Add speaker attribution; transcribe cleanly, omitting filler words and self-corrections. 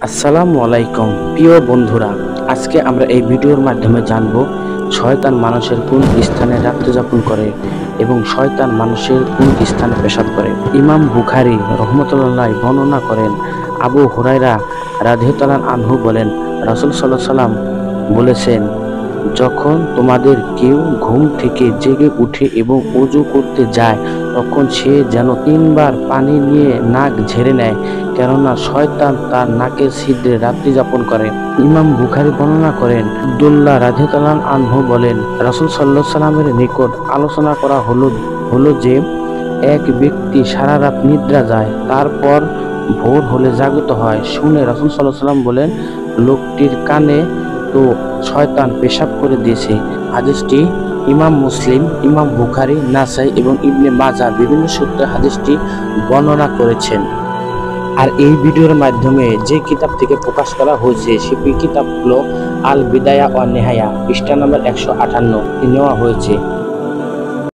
Speaker 1: আসসালামু আলাইকুম প্রিয় বন্ধুরা, আজকে আমরা এই ভিডিওর মাধ্যমে জানব শয়তান মানুষের কোন স্থানে রাত্রি যাপন করে এবং শয়তান মানুষের কোন স্থানে পেশাব করে। ইমাম বুখারী রহমতুল্লাহ বর্ণনা করেন, আবু হুরায়রা রাদিয়াল্লাহু আনহু বলেন, রাসূল সাল্লাল্লাহু আলাইহি ওয়াসাল্লাম বলেছেন, যখন তোমাদের কেউ ঘুম থেকে জেগে উঠে এবং ওযু করতে যায় তখন সে যেন ৩ বার পানি নিয়ে নাক ঝেড়ে নেয়, কেননা শয়তান তার নাকের ছিদ্রে রাত্রি যাপন করে। ইমাম বুখারী বর্ণনা করেন, আব্দুল্লাহ রাদিয়াল্লাহু আনহু বলেন, রাসূল সাল্লাল্লাহু আলাইহি ওয়াসাল্লামের নিকট আলোচনা করা হলো যে এক ব্যক্তি সারা রাত নিদ্রা যায়, তারপর ভোর হলে জাগ্রত হয়। শুনে রাসূল সাল্লাল্লাহু আলাইহি ওয়াসাল্লাম বলেন, লোকটির কানে তো শয়তান পেশাব করে দিয়েছে। হাদিসটি ইমাম মুসলিম, ইমাম বুখারী, নাসাই এবং ইবনে মাজাহ বিভিন্ন সূত্রে হাদিসটি বর্ণনা করেছেন। আর এই ভিডিওর মাধ্যমে যে কিতাব থেকে প্রকাশ করা হয়েছে সেই কিতাব হলো আল বিদায়া ওয়া নিহায়া, পৃষ্ঠা নম্বর 158 নেওয়া হয়েছে।